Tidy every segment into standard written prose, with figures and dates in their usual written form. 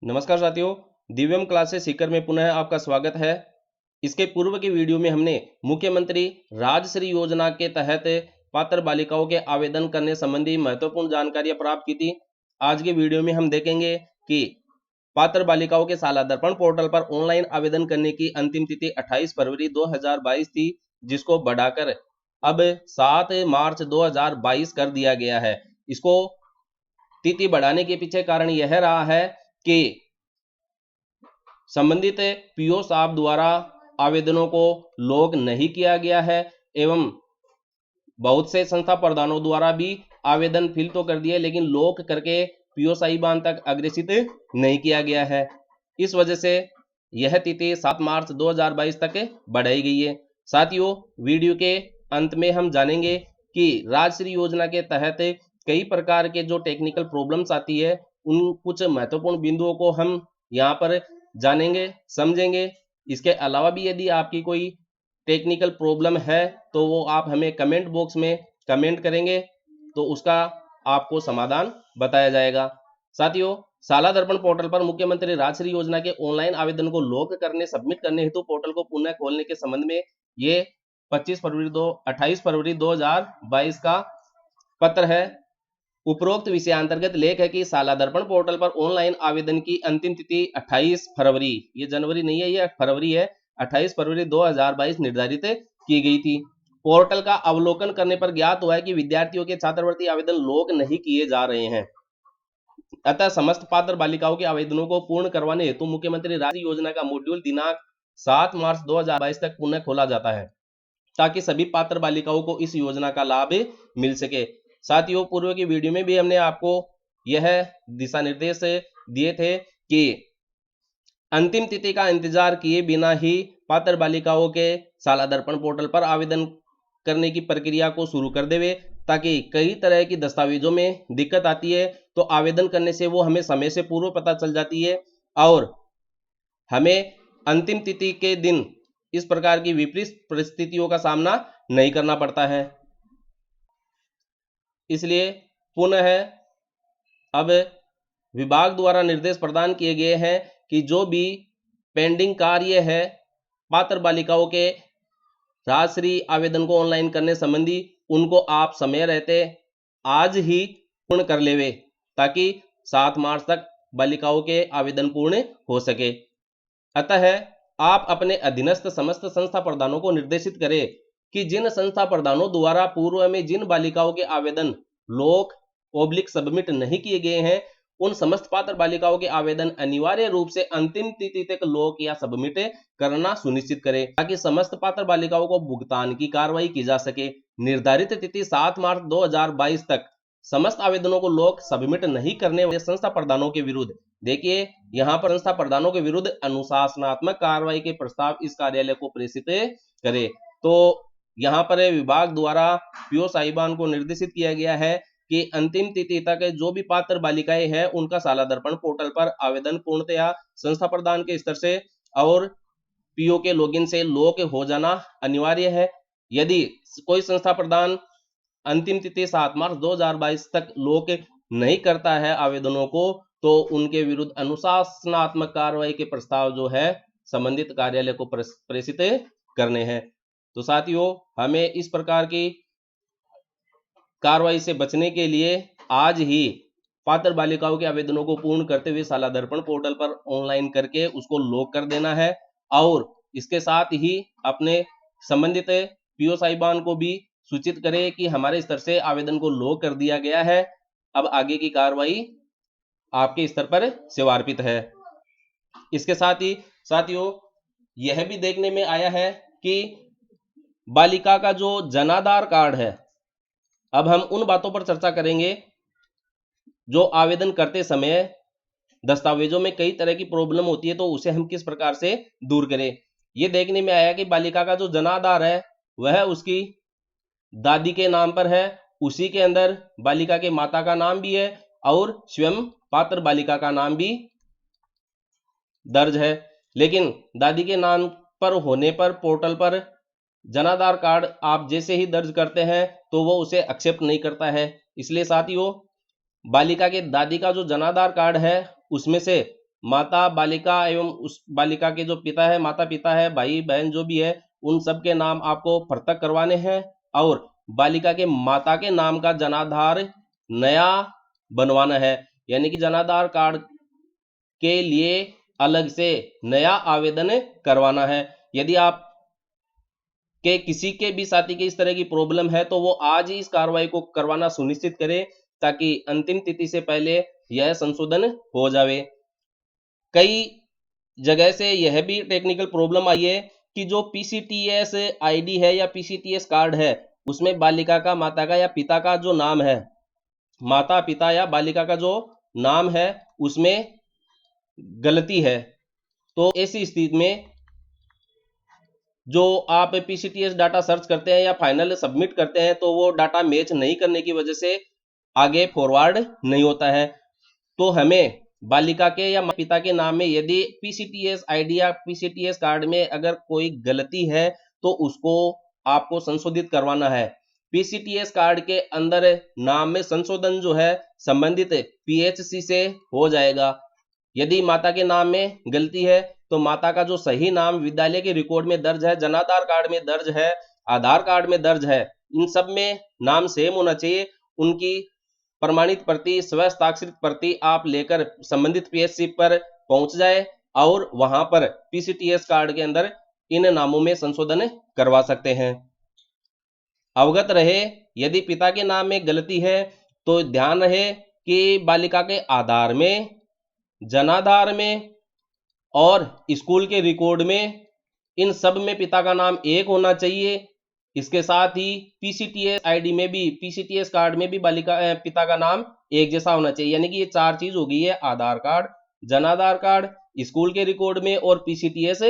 नमस्कार साथियों, दिव्यम क्लासेस सीकर में पुनः आपका स्वागत है। इसके पूर्व की वीडियो में हमने मुख्यमंत्री राजश्री योजना के तहत पात्र बालिकाओं के आवेदन करने संबंधी महत्वपूर्ण जानकारियां प्राप्त की थी। आज के वीडियो में हम देखेंगे कि पात्र बालिकाओं के सालादर्पण पोर्टल पर ऑनलाइन आवेदन करने की अंतिम तिथि 28 फरवरी 2022 थी, जिसको बढ़ाकर अब 7 मार्च 2022 कर दिया गया है। इसको तिथि बढ़ाने के पीछे कारण यह रहा है कि संबंधित पीओ साहब द्वारा आवेदनों को लॉक नहीं किया गया है एवं बहुत से संस्था प्रधानों द्वारा भी आवेदन फिल तो कर दिए, लेकिन लॉक करके पीओ साहिबान तक अग्रेसित नहीं किया गया है। इस वजह से यह तिथि 7 मार्च 2022 तक बढ़ाई गई है। साथियों, वीडियो के अंत में हम जानेंगे कि राजश्री योजना के तहत कई प्रकार के जो टेक्निकल प्रॉब्लम्स आती है, उन कुछ महत्वपूर्ण बिंदुओं को हम यहाँ पर जानेंगे, समझेंगे। इसके अलावा भी यदि आपकी कोई टेक्निकल प्रॉब्लम है तो वो आप हमें कमेंट बॉक्स में कमेंट करेंगे तो उसका आपको समाधान बताया जाएगा। साथियों, सालादर्पण पोर्टल पर मुख्यमंत्री राजश्री योजना के ऑनलाइन आवेदन को लॉक करने, सबमिट करने हेतु पोर्टल को पुनः खोलने के संबंध में ये 28 फरवरी 2022 का पत्र है। उपरोक्त विषयांतर्गत लेख है कि सालादर्पण पोर्टल पर ऑनलाइन आवेदन की अंतिम तिथि 28 फरवरी, ये जनवरी नहीं है, ये फरवरी है, 28 फरवरी 2022 निर्धारित की गई थी। पोर्टल का अवलोकन करने पर ज्ञात हुआ है कि विद्यार्थियों के छात्रवृत्ति आवेदन लॉक नहीं किए जा रहे हैं। अतः समस्त पात्र बालिकाओं के आवेदनों को पूर्ण करवाने हेतु मुख्यमंत्री राजश्री योजना का मॉड्यूल दिनांक 7 मार्च 2022 तक पुनः खोला जाता है, ताकि सभी पात्र बालिकाओं को इस योजना का लाभ मिल सके। साथियों, पूर्व की वीडियो में भी हमने आपको यह दिशा निर्देश दिए थे कि अंतिम तिथि का इंतजार किए बिना ही पात्र बालिकाओं के सालादर्पण पोर्टल पर आवेदन करने की प्रक्रिया को शुरू कर देवे, ताकि कई तरह की दस्तावेजों में दिक्कत आती है तो आवेदन करने से वो हमें समय से पूर्व पता चल जाती है और हमें अंतिम तिथि के दिन इस प्रकार की विपरीत परिस्थितियों का सामना नहीं करना पड़ता है। इसलिए पुनः अब विभाग द्वारा निर्देश प्रदान किए गए हैं कि जो भी पेंडिंग कार्य है पात्र बालिकाओं के राजश्री आवेदन को ऑनलाइन करने संबंधी, उनको आप समय रहते आज ही पूर्ण कर लेवे, ताकि 7 मार्च तक बालिकाओं के आवेदन पूर्ण हो सके। अतः आप अपने अधीनस्थ समस्त संस्था प्रधानों को निर्देशित करें कि जिन संस्था प्रधानों द्वारा पूर्व में जिन बालिकाओं के आवेदन लॉक/ सबमिट नहीं किए गए हैं, उन समस्त पात्र बालिकाओं के आवेदन अनिवार्य रूप से अंतिम तिथि तक लॉक या सबमिट करना सुनिश्चित करें, ताकि समस्त पात्र बालिकाओं को भुगतान की कार्रवाई की जा सके। निर्धारित तिथि 7 मार्च 2022 तक समस्त आवेदनों को लॉक सबमिट नहीं करने वाले संस्था प्रधानों के विरुद्ध, देखिए यहाँ पर संस्था प्रधानों के विरुद्ध अनुशासनात्मक कार्रवाई के प्रस्ताव इस कार्यालय को प्रेषित करें। तो यहाँ पर विभाग द्वारा पीओ साहिबान को निर्देशित किया गया है कि अंतिम तिथि तक जो भी पात्र बालिकाएं हैं उनका सालादर्पण पोर्टल पर आवेदन पूर्णतया संस्था प्रधान के स्तर से और पीओ के लॉगिन से लॉक हो जाना अनिवार्य है। यदि कोई संस्था प्रधान अंतिम तिथि 7 मार्च 2022 तक लॉक नहीं करता है आवेदनों को, तो उनके विरुद्ध अनुशासनात्मक कार्रवाई के प्रस्ताव जो है संबंधित कार्यालय को प्रेषित करने हैं। तो साथियों, हमें इस प्रकार की कार्रवाई से बचने के लिए आज ही पात्र बालिकाओं के आवेदनों को पूर्ण करते हुए सालादर्पण पोर्टल पर ऑनलाइन करके उसको लॉक कर देना है और इसके साथ ही अपने संबंधित पीओ साहिबान को भी सूचित करें कि हमारे स्तर से आवेदन को लॉक कर दिया गया है, अब आगे की कार्रवाई आपके स्तर पर सेवार्पित है। इसके साथ ही साथियों, यह भी देखने में आया है कि बालिका का जो जनाधार कार्ड है, अब हम उन बातों पर चर्चा करेंगे जो आवेदन करते समय दस्तावेजों में कई तरह की प्रॉब्लम होती है, तो उसे हम किस प्रकार से दूर करें। यह देखने में आया कि बालिका का जो जनाधार है वह उसकी दादी के नाम पर है, उसी के अंदर बालिका के माता का नाम भी है और स्वयं पात्र बालिका का नाम भी दर्ज है, लेकिन दादी के नाम पर होने पर पोर्टल पर जनाधार कार्ड आप जैसे ही दर्ज करते हैं तो वो उसे एक्सेप्ट नहीं करता है। इसलिए साथियों, बालिका के दादी का जो जनाधार कार्ड है उसमें से माता बालिका एवं उस बालिका के जो पिता है, माता पिता है, भाई बहन जो भी है, उन सब के नाम आपको पृथक करवाने हैं और बालिका के माता के नाम का जनाधार नया बनवाना है। यानी कि जनाधार कार्ड के लिए अलग से नया आवेदन करवाना है। यदि आप के किसी के भी साथी के इस तरह की प्रॉब्लम है तो वो आज ही इस कार्रवाई को करवाना सुनिश्चित करें ताकि अंतिम तिथि से पहले यह संशोधन हो जावे। कई जगह से यह भी टेक्निकल प्रॉब्लम आई है कि जो पीसीटीएस आईडी है या पीसीटीएस कार्ड है, उसमें बालिका का, माता का या पिता का जो नाम है, माता पिता या बालिका का जो नाम है उसमें गलती है। तो ऐसी स्थिति में जो आप पीसीटीएस डाटा सर्च करते हैं या फाइनल सबमिट करते हैं तो वो डाटा मैच नहीं करने की वजह से आगे फॉरवर्ड नहीं होता है। तो हमें बालिका के या पिता के नाम में यदि पीसीटीएस आईडी या पीसीटीएस कार्ड में अगर कोई गलती है तो उसको आपको संशोधित करवाना है। पीसीटीएस कार्ड के अंदर नाम में संशोधन जो है संबंधित पीएचसी से हो जाएगा। यदि माता के नाम में गलती है तो माता का जो सही नाम विद्यालय के रिकॉर्ड में दर्ज है, जनाधार कार्ड में दर्ज है, आधार कार्ड में दर्ज है, इन सब में नाम सेम होना चाहिए। उनकी प्रमाणित प्रति, स्वहस्ताक्षरित प्रति आप लेकर संबंधित पीएचसी पर पहुंच जाए और वहां पर पीसीटीएस कार्ड के अंदर इन नामों में संशोधन करवा सकते हैं। अवगत रहे, यदि पिता के नाम में गलती है तो ध्यान रहे कि बालिका के आधार में, जनाधार में और स्कूल के रिकॉर्ड में, इन सब में पिता का नाम एक होना चाहिए। इसके साथ ही पीसीटीएस आईडी में भी, पीसीटीएस कार्ड में भी बालिका पिता का नाम एक जैसा होना चाहिए। यानी कि ये चार चीज हो गई है, आधार कार्ड, जनाधार कार्ड, स्कूल के रिकॉर्ड में और पीसीटीएस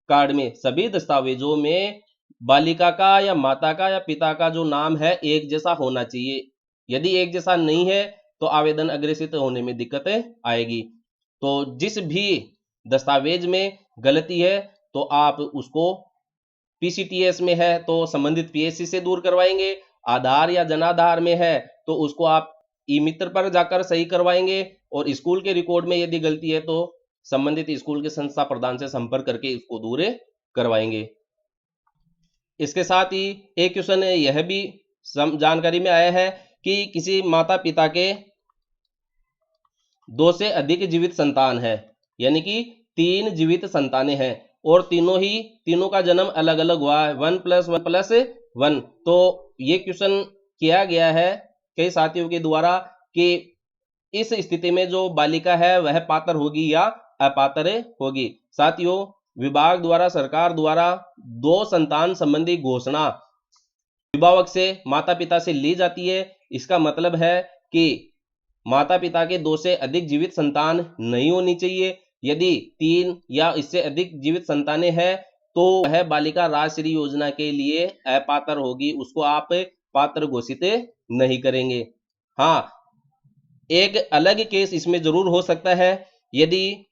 कार्ड में। सभी दस्तावेजों में बालिका का या माता का या पिता का जो नाम है एक जैसा होना चाहिए। यदि एक जैसा नहीं है तो आवेदन अग्रेसित होने में दिक्कत आएगी। तो जिस भी दस्तावेज में गलती है तो आप उसको, पीसीटीएस में है तो संबंधित पीएचसी से दूर करवाएंगे, आधार या जनाधार में है तो उसको आप ई मित्र पर जाकर सही करवाएंगे, और स्कूल के रिकॉर्ड में यदि गलती है तो संबंधित स्कूल के संस्था प्रधान से संपर्क करके इसको दूर करवाएंगे। इसके साथ ही एक क्वेश्चन यह भी जानकारी में आया है कि किसी माता पिता के 2 से अधिक जीवित संतान है, यानी कि 3 जीवित संतानें हैं और तीनों का जन्म अलग अलग हुआ है, 1+1+1। तो ये क्वेश्चन किया गया है कई साथियों के द्वारा कि इस स्थिति में जो बालिका है वह पात्र होगी या अपात्र होगी। साथियों, विभाग द्वारा, सरकार द्वारा 2 संतान संबंधी घोषणा अभिभावक से, माता पिता से ली जाती है। इसका मतलब है कि माता पिता के 2 से अधिक जीवित संतान नहीं होनी चाहिए। यदि 3 या इससे अधिक जीवित संतानें हैं तो वह बालिका राजश्री योजना के लिए अपात्र होगी, उसको आप पात्र घोषित नहीं करेंगे। हाँ, एक अलग केस इसमें जरूर हो सकता है, यदि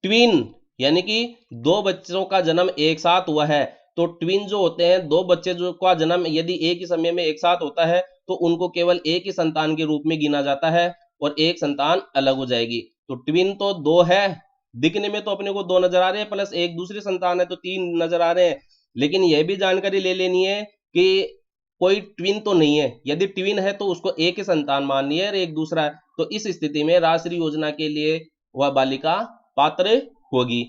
ट्विन यानी कि 2 बच्चों का जन्म एक साथ हुआ है तो ट्विन जो होते हैं, 2 बच्चे जो का जन्म यदि एक ही समय में एक साथ होता है तो उनको केवल एक ही संतान के रूप में गिना जाता है और एक संतान अलग हो जाएगी। तो ट्विन तो 2 है, दिखने में तो अपने को 2 नजर आ रहे हैं, प्लस एक दूसरी संतान है तो 3 नजर आ रहे हैं। लेकिन यह भी जानकारी ले लेनी है कि कोई ट्विन तो नहीं है। यदि ट्विन है तो उसको एक ही संतान माननी है और एक दूसरा है, तो इस स्थिति में राजश्री योजना के लिए वह बालिका पात्र होगी।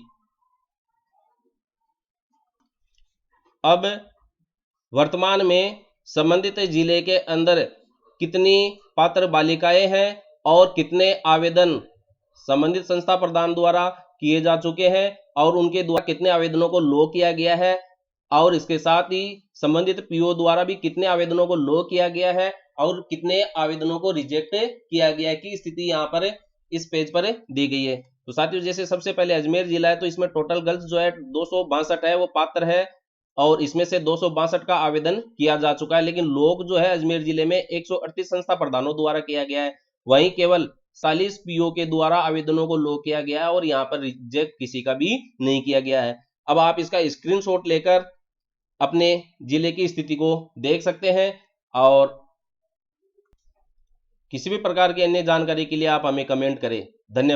अब वर्तमान में संबंधित जिले के अंदर कितनी पात्र बालिकाएं हैं और कितने आवेदन संबंधित संस्था प्रधान द्वारा किए जा चुके हैं और उनके द्वारा कितने आवेदनों को लो किया गया है, और इसके साथ ही संबंधित पीओ द्वारा भी कितने आवेदनों को लो किया गया है और कितने आवेदनों को रिजेक्ट किया गया है की स्थिति यहाँ पर इस पेज पर दी गई है। तो साथियों, जैसे सबसे पहले अजमेर जिला है तो इसमें टोटल गर्ल्स जो है 262 है वो पात्र है और इसमें से 262 का आवेदन किया जा चुका है। लेकिन लोग जो है अजमेर जिले में 138 संस्था प्रधानों द्वारा किया गया है, वहीं केवल 40 पीओ के द्वारा आवेदनों को लो किया गया है और यहाँ पर रिजेक्ट किसी का भी नहीं किया गया है। अब आप इसका स्क्रीनशॉट लेकर अपने जिले की स्थिति को देख सकते हैं और किसी भी प्रकार की अन्य जानकारी के लिए आप हमें कमेंट करें। धन्यवाद।